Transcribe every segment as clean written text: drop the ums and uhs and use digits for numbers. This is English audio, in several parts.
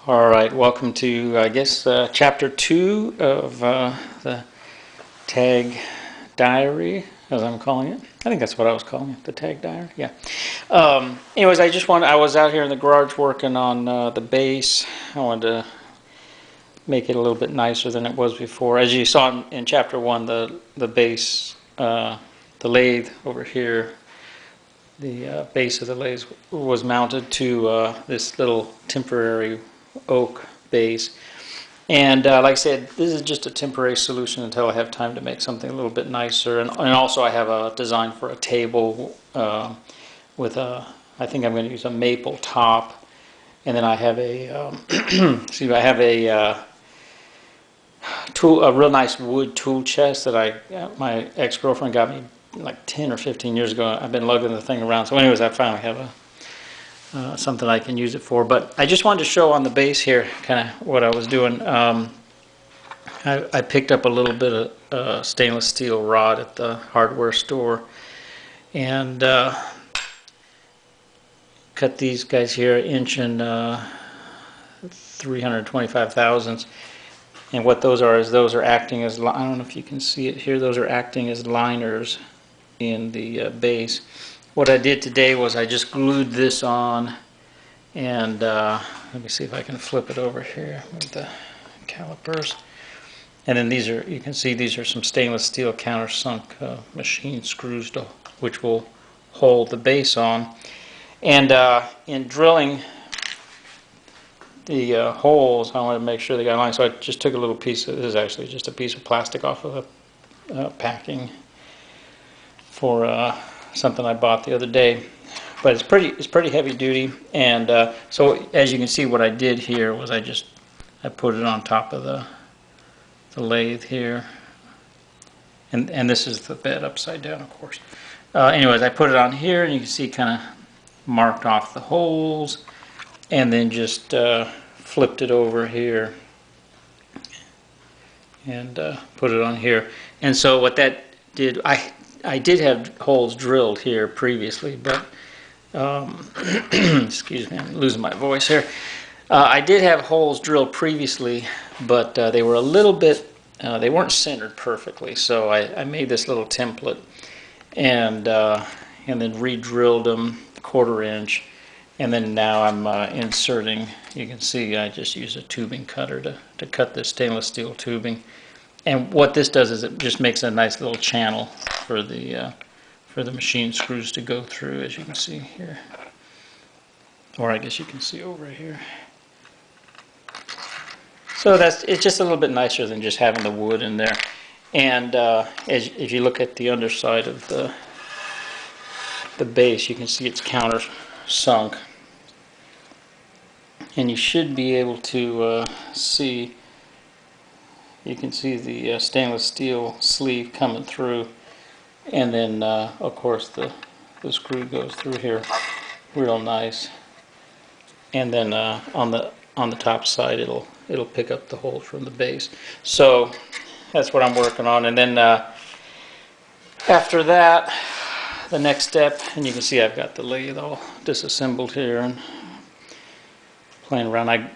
All right, welcome to, chapter 2 of the Taig Diary, as I'm calling it. I think that's what I was calling it, the Taig Diary, yeah. Anyways, I was out here in the garage working on the bass. I wanted to make it a little bit nicer than it was before. As you saw in chapter 1, the bass, the lathe over here, the base of the lathe was mounted to this little temporary oak base. And like I said, this is just a temporary solution until I have time to make something a little bit nicer. And also I have a design for a table with I think I'm going to use a maple top. And then I have a, a real nice wood tool chest that my ex-girlfriend got me like 10 or 15 years ago. I've been lugging the thing around. So anyways, I finally have something I can use it for. But I just wanted to show on the base here kind of what I was doing. I picked up a little bit of stainless steel rod at the hardware store and cut these guys here 1 inch and 325 thousandths. And what those are is those are acting as, I don't know if you can see it here, those are acting as liners in the base. What I did today was I just glued this on, and let me see if I can flip it over here with the calipers. And then these are, you can see these are some stainless steel countersunk machine screws which will hold the base on. And in drilling the holes, I wanted to make sure they got lined, so I just took a little piece of, this is actually just a piece of plastic off of a packing for something I bought the other day. But it's pretty heavy duty, and so as you can see, what I did here was I put it on top of the lathe here, and this is the bed upside down, of course. Anyways, I put it on here, and you can see kind of marked off the holes, and then just flipped it over here and put it on here. And so what that did, I did have holes drilled here previously, but excuse me, I'm losing my voice here. I did have holes drilled previously, but they were a little bit, they weren't centered perfectly, so I made this little template and then re-drilled them 1/4 inch. And then now I'm inserting, you can see I just use a tubing cutter to cut this stainless steel tubing. And what this does is it just makes a nice little channel for the machine screws to go through, as you can see here. Or I guess you can see over here. So it's just a little bit nicer than just having the wood in there. And if you look at the underside of the base, you can see it's countersunk. And you should be able to see, you can see the stainless steel sleeve coming through, and then of course the screw goes through here real nice, and then on the top side it'll pick up the hole from the base. So that's what I'm working on. And then after that, the next step, and you can see I've got the lathe all disassembled here and playing around. I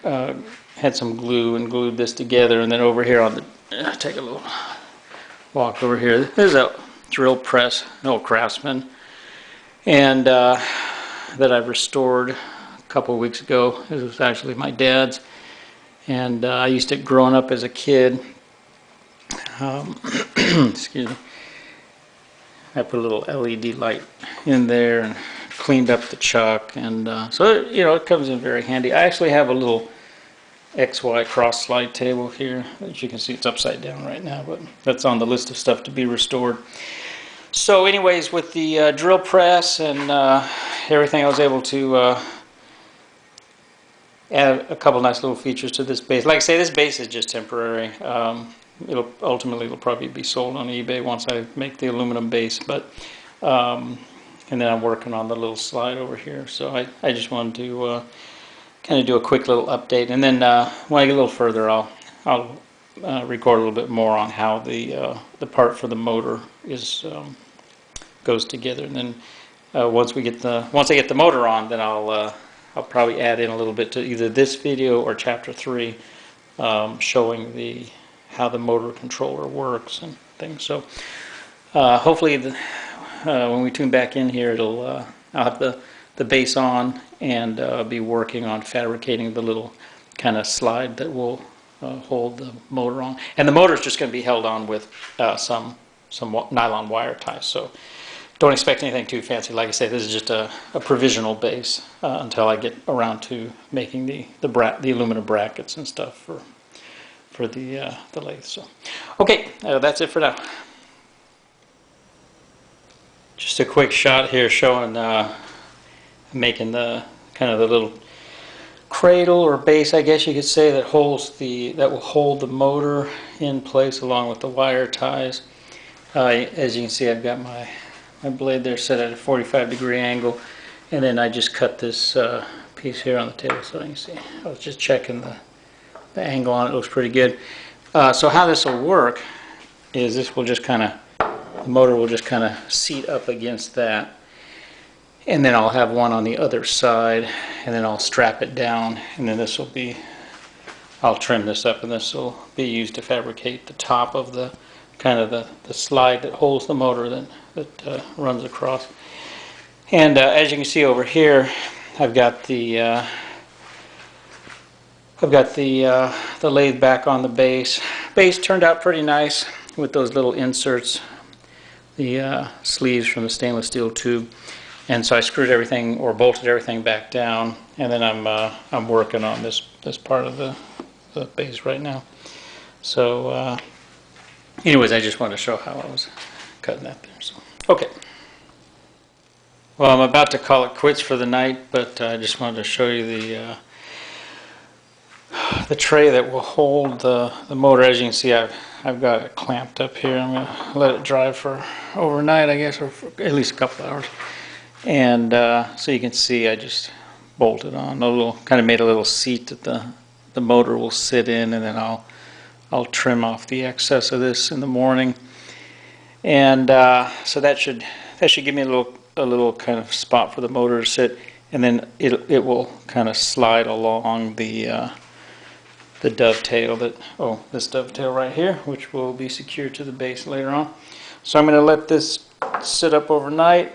had some glue and glued this together, and then over here on the, take a little walk over here. There's a drill press, an old Craftsman, and that I restored a couple of weeks ago. It was actually my dad's, and I used it growing up as a kid. Excuse me. I put a little LED light in there and cleaned up the chuck, and so it comes in very handy. I actually have a little XY cross slide table here. As you can see, it's upside down right now, but that's on the list of stuff to be restored. So anyways, with the drill press and everything, I was able to add a couple nice little features to this base. Like I say, this base is just temporary. It'll probably be sold on eBay once I make the aluminum base, but and then I'm working on the little slide over here. So I just wanted to kind of do a quick little update, and then when I get a little further, I'll record a little bit more on how the part for the motor goes together. And then once I get the motor on, then I'll I'll probably add in a little bit to either this video or chapter 3, showing how the motor controller works and things. So hopefully when we tune back in here, I'll have the base on and be working on fabricating the little kind of slide that will hold the motor on. And the motor is just going to be held on with some nylon wire ties. So don't expect anything too fancy. Like I say, this is just a provisional base until I get around to making the aluminum brackets and stuff for the lathe. So, okay, that's it for now. Just a quick shot here showing making the kind of the little cradle or base, I guess you could say, that will hold the motor in place along with the wire ties. As you can see, I've got my blade there set at a 45-degree angle, and then I just cut this piece here on the table so you can see. I was just checking the angle on it. It looks pretty good. So how this will work is the motor will just kind of seat up against that, and then I'll have one on the other side, and then I'll strap it down, and then I'll trim this up, and this will be used to fabricate the top of the slide that holds the motor that runs across. And as you can see over here, I've got the lathe back on the base. Base turned out pretty nice with those little inserts, the sleeves from the stainless steel tube. And so I screwed everything or bolted everything back down, and then I'm working on this part of the base right now. So anyways, I just wanted to show how I was cutting that there. So okay. Well, I'm about to call it quits for the night, but I just wanted to show you the tray that will hold the motor. As you can see, I've got it clamped up here. I'm going to let it dry for overnight, I guess, or for at least a couple hours. And so you can see I just bolted on kind of made a little seat that the motor will sit in, and then I'll trim off the excess of this in the morning. And so that should give me a little kind of spot for the motor to sit, and then it will kind of slide along the dovetail this dovetail right here, which will be secured to the base later on. So I'm going to let this sit up overnight.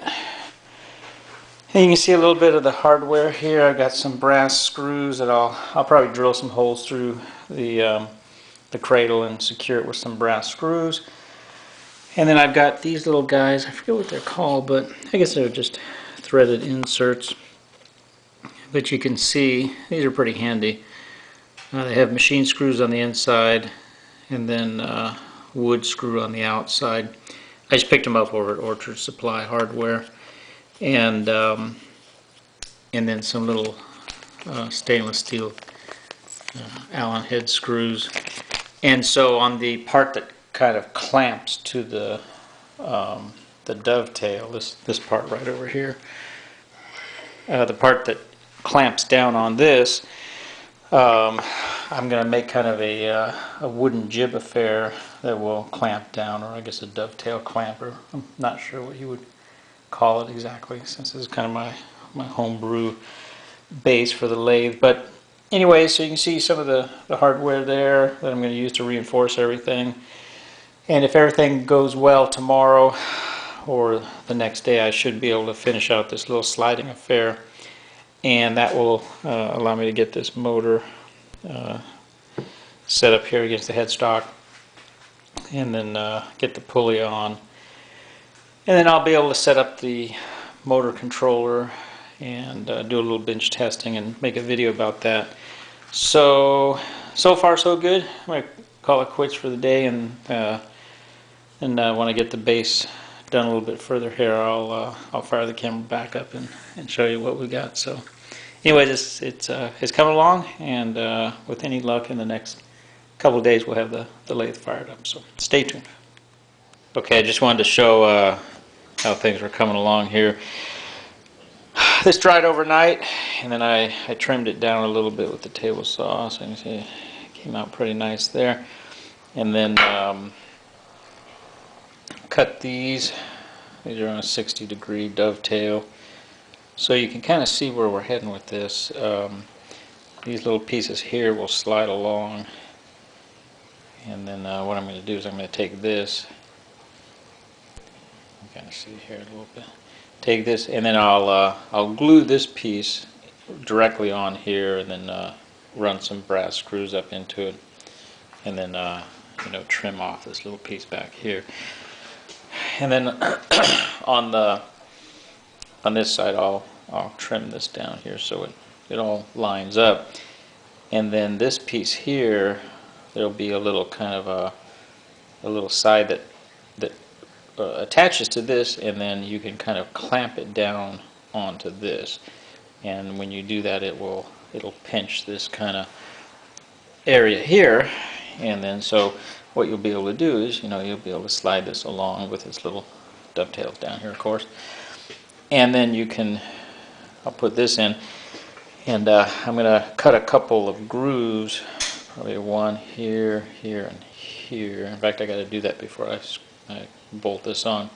And you can see a little bit of the hardware here. I've got some brass screws that I'll probably drill some holes through the cradle and secure it with some brass screws. And then I've got these little guys. I forget what they're called, but I guess they're just threaded inserts. But you can see these are pretty handy. They have machine screws on the inside, and then wood screw on the outside. I just picked them up over at Orchard Supply Hardware. And then some little stainless steel Allen head screws. And so on the part that kind of clamps to the dovetail, this part right over here, the part that clamps down on this, I'm going to make kind of a wooden jib affair that will clamp down, or I guess a dovetail clamper. I'm not sure what you would call it exactly, since this is kind of my homebrew base for the lathe. But anyway, so you can see some of the hardware there that I'm going to use to reinforce everything. And if everything goes well tomorrow or the next day, I should be able to finish out this little sliding affair, and that will allow me to get this motor set up here against the headstock, and then get the pulley on. And then I'll be able to set up the motor controller and do a little bench testing and make a video about that. So far so good. I'm going to call it quits for the day, and when I get the base done a little bit further here, I'll fire the camera back up and show you what we got. So anyway, it's coming along, and with any luck in the next couple of days we'll have the lathe fired up. So stay tuned. Okay, I just wanted to show how things were coming along here. This dried overnight, and then I trimmed it down a little bit with the table saw, so you can see it came out pretty nice there. And then cut these. These are on a 60-degree dovetail. So you can kind of see where we're heading with this. These little pieces here will slide along, and then what I'm going to do is I'm going to take this. You can kind of see here a little bit. Take this, and then I'll glue this piece directly on here, and then run some brass screws up into it, and then trim off this little piece back here. And then on this side I'll trim this down here so it all lines up. And then this piece here, there'll be a little kind of a little side that attaches to this, and then you can kind of clamp it down onto this. And when you do that, it'll pinch this kind of area here, and then so what you'll be able to do is you'll be able to slide this along with its little dovetails down here, of course. And then I'll put this in, and I'm going to cut a couple of grooves, probably one here, here, and here. In fact, I got to do that before I bolt this on.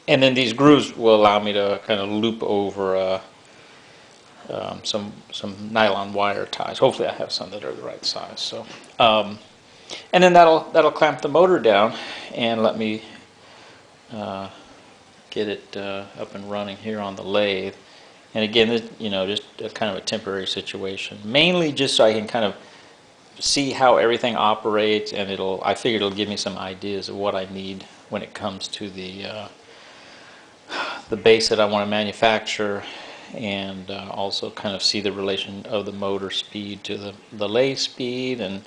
And then these grooves will allow me to kind of loop over some nylon wire ties. Hopefully I have some that are the right size. So, and then that'll clamp the motor down and let me get it up and running here on the lathe. And again, just a kind of a temporary situation, mainly just so I can kind of see how everything operates, and I figure it'll give me some ideas of what I need when it comes to the base that I want to manufacture, and also kind of see the relation of the motor speed to the lathe speed, and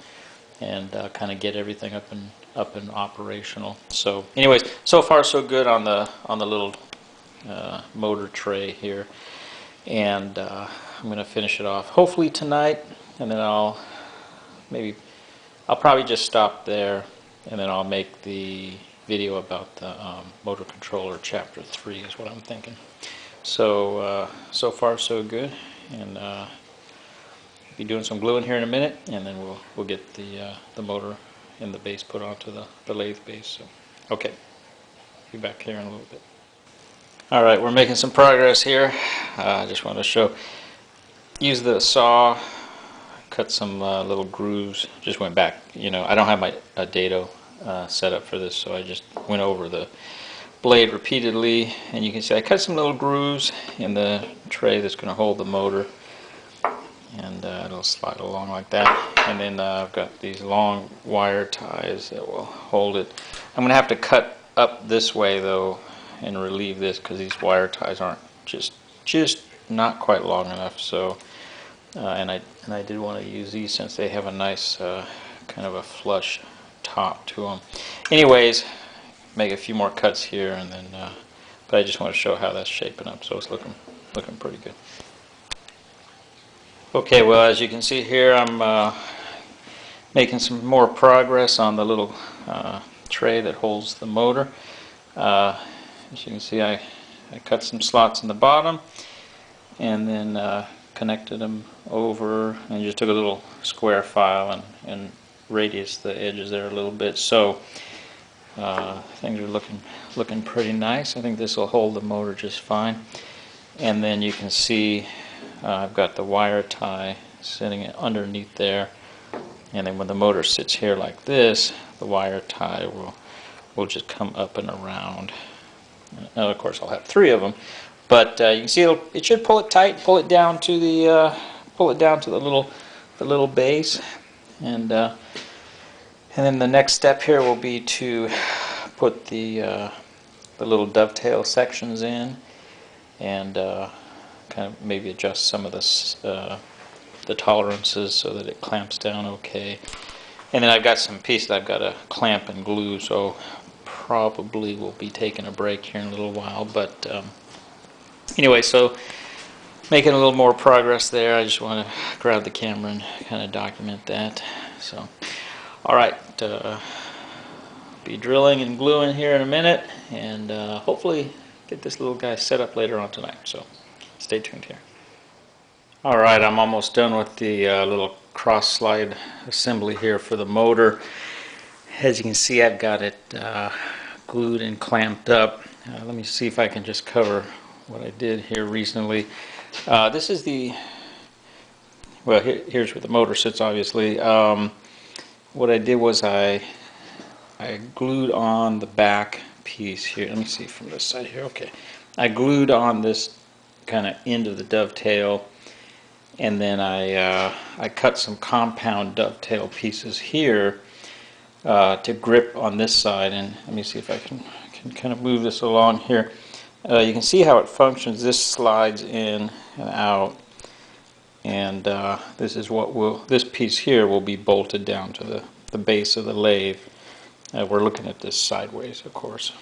kind of get everything up and operational. So anyways, so far so good on the little motor tray here, and I'm going to finish it off hopefully tonight, and then I'll probably just stop there, and then I'll make the video about the motor controller chapter 3 is what I'm thinking. So so far so good, and be doing some gluing here in a minute, and then we'll get the motor and the base put onto the lathe base. So okay, be back here in a little bit. All right, we're making some progress here. I just want to use the saw, cut some little grooves. Just went back. I don't have my dado set up for this, so I just went over the blade repeatedly, and you can see I cut some little grooves in the tray that's going to hold the motor, and it'll slide along like that. And then I've got these long wire ties that will hold it. I'm going to have to cut up this way though and relieve this, because these wire ties aren't just not quite long enough. So and I did want to use these since they have a nice kind of a flush top to them. Anyways, make a few more cuts here, and then but I just want to show how that's shaping up. So it's looking pretty good. Okay, well, as you can see here, I'm making some more progress on the little tray that holds the motor. As you can see, I cut some slots in the bottom, and then connected them over, and just took a little square file and radius the edges there a little bit. So things are looking pretty nice. I think this will hold the motor just fine. And then you can see I've got the wire tie sitting underneath there, and then when the motor sits here like this, the wire tie will just come up and around. Now, of course, I'll have 3 of them, but you can see it should pull it tight, pull it down to the little base, and then the next step here will be to put the little dovetail sections in, and kind of maybe adjust some of the tolerances so that it clamps down okay. And then I've got some pieces I've got to clamp and glue, so probably will be taking a break here in a little while. But anyway, so making a little more progress there. I just want to grab the camera and kind of document that. So, all right, be drilling and gluing here in a minute, and hopefully get this little guy set up later on tonight. So stay tuned here. All right, I'm almost done with the little cross slide assembly here for the motor. As you can see, I've got it glued and clamped up. Let me see if I can just cover what I did here recently. This is the, well, here's where the motor sits, obviously. What I did was I glued on the back piece here. Let me see from this side here. Okay, I glued on this kind of end of the dovetail, and then I cut some compound dovetail pieces here to grip on this side. And let me see if I can kind of move this along here. You can see how it functions. This slides in and out, and this is what will, this piece here will be bolted down to the base of the lathe. We're looking at this sideways, of course.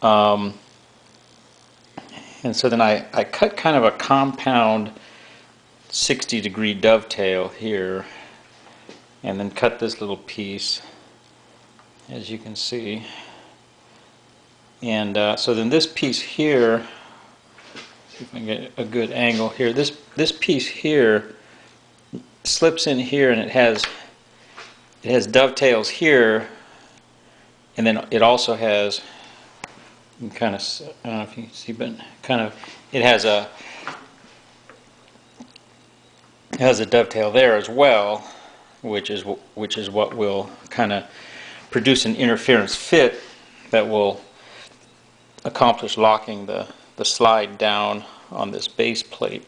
And so then I cut kind of a compound 60-degree dovetail here, and then cut this little piece, as you can see. And so then this piece here, see if I can get a good angle here. This piece here slips in here, and it has dovetails here, and then it also has, you can kind of, I don't know if you can see, but kind of it has a dovetail there as well, which is what will kind of produce an interference fit that will accomplish locking the slide down on this base plate.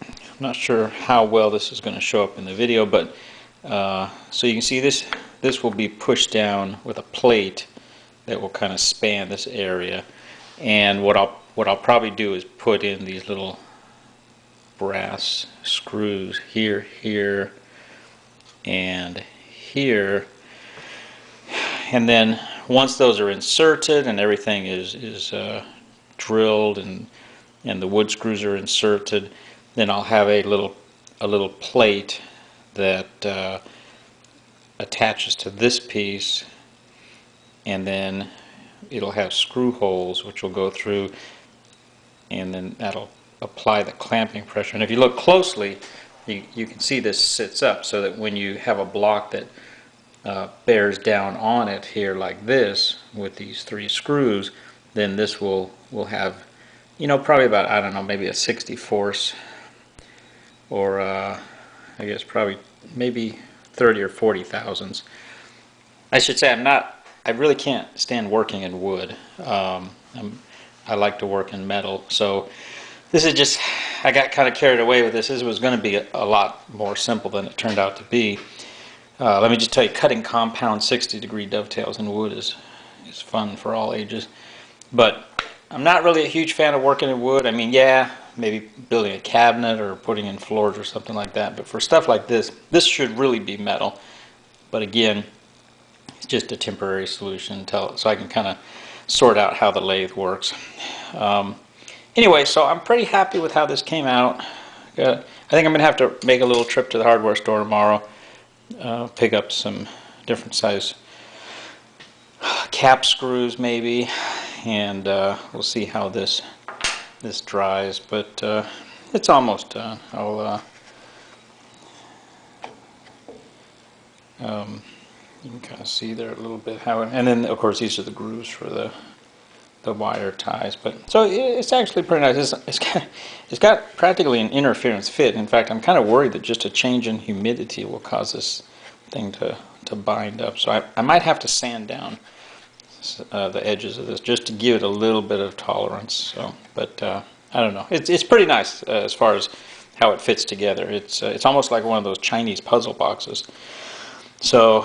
I'm not sure how well this is going to show up in the video, but so you can see this will be pushed down with a plate that will kind of span this area. And what I'll probably do is put in these little brass screws here, here, and here. And then once those are inserted and everything is drilled and the wood screws are inserted, then I'll have a little plate that attaches to this piece, and then it'll have screw holes which will go through, and then that'll apply the clamping pressure. And if you look closely, you can see this sits up, so that when you have a block that bears down on it here like this with these 3 screws, then this will have, you know, probably about, I don't know, maybe a 60/4 or I guess probably maybe 30 or 40 thousandths. I should say I really can't stand working in wood. I like to work in metal, so this is just, I got kind of carried away with this. This was going to be a lot more simple than it turned out to be. Let me just tell you, cutting compound 60-degree dovetails in wood is fun for all ages. But I'm not really a huge fan of working in wood. I mean, yeah, maybe building a cabinet or putting in floors or something like that. But for stuff like this should really be metal. But again, it's just a temporary solution until, so I can kind of sort out how the lathe works. Anyway, so I'm pretty happy with how this came out. I think I'm going to have to make a little trip to the hardware store tomorrow. Pick up some different size cap screws maybe, and we'll see how this dries, but it's almost done. You can kind of see there a little bit how it, and then of course these are the grooves for the wire ties. But so it's actually pretty nice. It's got practically an interference fit. In fact, I'm kind of worried that just a change in humidity will cause this thing to bind up. So I might have to sand down the edges of this just to give it a little bit of tolerance. So, but I don't know. It's pretty nice as far as how it fits together. It's almost like one of those Chinese puzzle boxes. So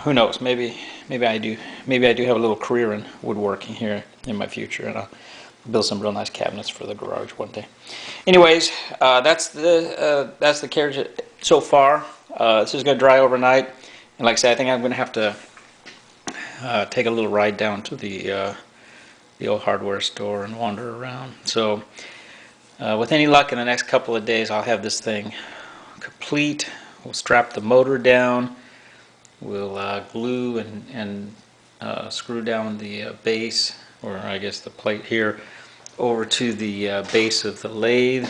who knows? Maybe I do have a little career in woodworking here in my future, and I'll build some real nice cabinets for the garage one day. Anyways, that's the carriage so far. This is going to dry overnight, and like I said, I think I'm going to have to take a little ride down to the old hardware store and wander around. So with any luck, in the next couple of days, I'll have this thing complete. We'll strap the motor down. We'll glue and screw down the base, or I guess the plate here, over to the base of the lathe,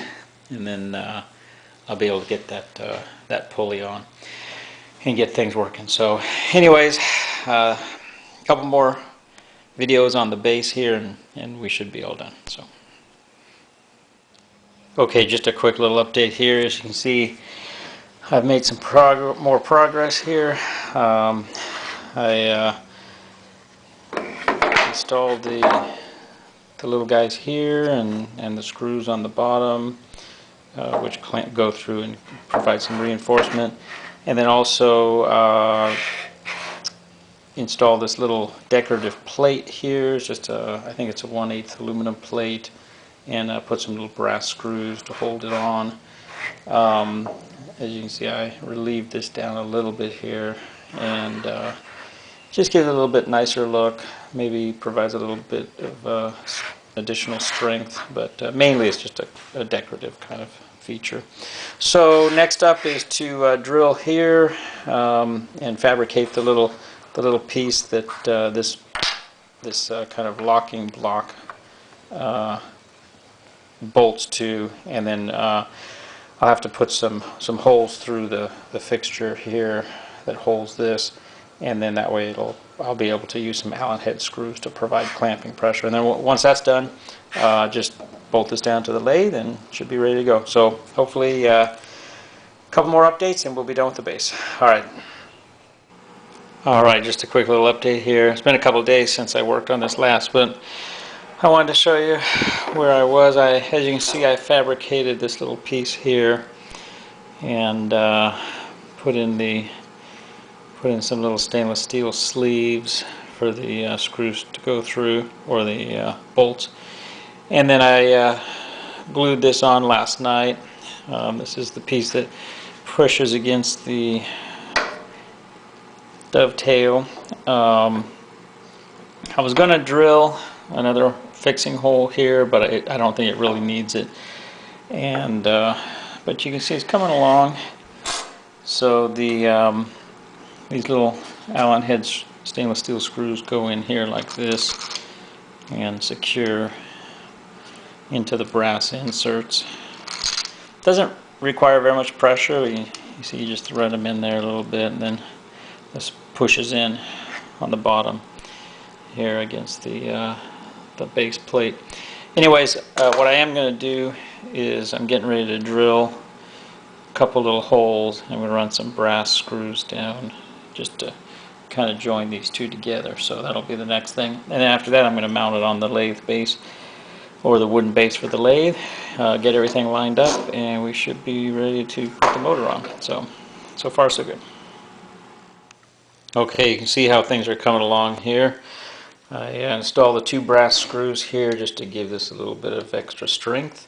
and then I'll be able to get that pulley on and get things working. So anyways, a couple more videos on the base here, and we should be all done. So Okay, just a quick little update here. As you can see, I've made some more progress here. I installed the little guys here and the screws on the bottom, which go through and provide some reinforcement. And then also install this little decorative plate here. It's just I think it's a 1/8 aluminum plate, and put some little brass screws to hold it on. As you can see, I relieved this down a little bit here, and just gives it a little bit nicer look. Maybe provides a little bit of additional strength, but mainly it's just a decorative kind of feature. So next up is to drill here and fabricate the little piece that this kind of locking block bolts to, and then I'll have to put some holes through the fixture here that holds this, and then that way I'll be able to use some Allen head screws to provide clamping pressure. And then once that's done, just bolt this down to the lathe and should be ready to go. So hopefully a couple more updates and we'll be done with the base. Alright, just a quick little update here. It's been a couple of days since I worked on this last, but I wanted to show you where I was. As you can see, I fabricated this little piece here and put in some little stainless steel sleeves for the screws to go through, or the bolts. And then I glued this on last night. This is the piece that pushes against the dovetail. I was going to drill another fixing hole here, but I don't think it really needs it. And but you can see it's coming along. So these little Allen head stainless steel screws go in here like this and secure into the brass inserts. Doesn't require very much pressure. You see, you just thread them in there a little bit, and then this pushes in on the bottom here against the base plate. Anyways, what I am going to do is I'm getting ready to drill a couple little holes. I'm going to run some brass screws down just to kind of join these two together. So that'll be the next thing. And then after that, I'm going to mount it on the lathe base, or the wooden base for the lathe, get everything lined up, and we should be ready to put the motor on. So far so good. Okay, you can see how things are coming along here. I installed the two brass screws here just to give this a little bit of extra strength.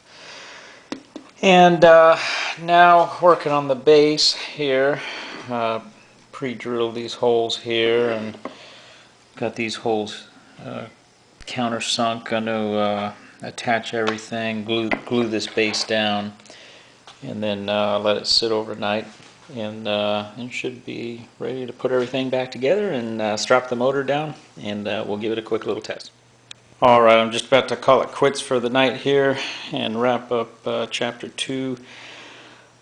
And now working on the base here. Pre-drilled these holes here and got these holes countersunk. I'm going to attach everything, glue this base down, and then let it sit overnight, and should be ready to put everything back together and strap the motor down, and we'll give it a quick little test. Alright, I'm just about to call it quits for the night here and wrap up chapter 2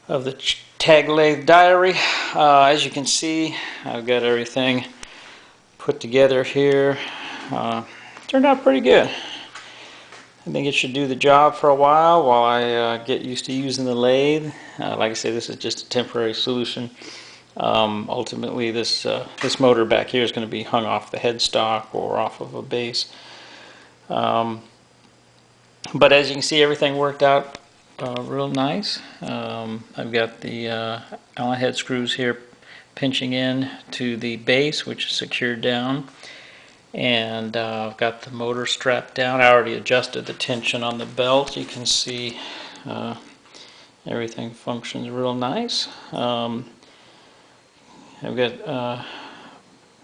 of the Taig Lathe diary. As you can see, I've got everything put together here. Turned out pretty good. I think it should do the job for a while I get used to using the lathe. Like I say, this is just a temporary solution. Ultimately, this motor back here is going to be hung off the headstock or off of a base. But as you can see, everything worked out real nice. I've got the Allen head screws here pinching in to the base, which is secured down, and I've got the motor strapped down. I already adjusted the tension on the belt. You can see everything functions real nice. I've got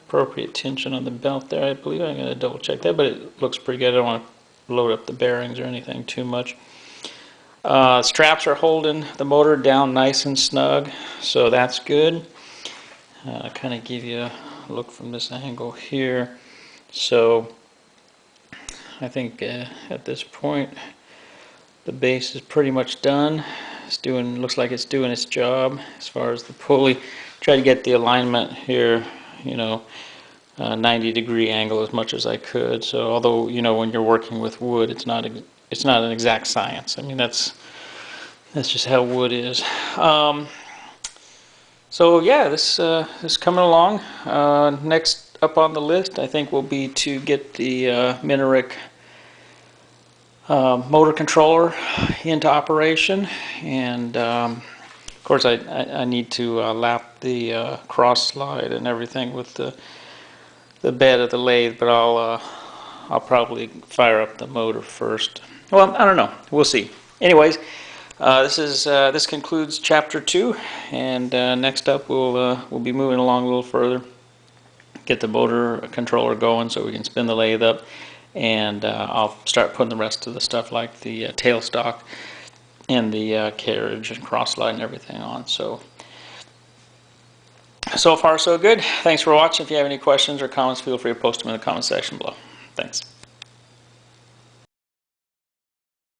appropriate tension on the belt there. I believe I'm going to double check that, but it looks pretty good. I don't want to load up the bearings or anything too much. Straps are holding the motor down nice and snug, so that's good. Kind of give you a look from this angle here. So I think at this point the base is pretty much done. Looks like it's doing its job as far as the pulley. Try to get the alignment here, 90-degree angle as much as I could. So although when you're working with wood, it's not an exact science. I mean, that's That's just how wood is. So yeah, this is coming along. Next up on the list, I think, will be to get the Mineric motor controller into operation, and of course I need to lap the cross slide and everything with the bed of the lathe, but I'll probably fire up the motor first. Well, I don't know. We'll see. Anyways, this concludes chapter 2, and next up we'll be moving along a little further. Get the motor controller going so we can spin the lathe up, and I'll start putting the rest of the stuff like the tailstock and the carriage and cross slide and everything on. So far so good. Thanks for watching. If you have any questions or comments, feel free to post them in the comment section below. Thanks.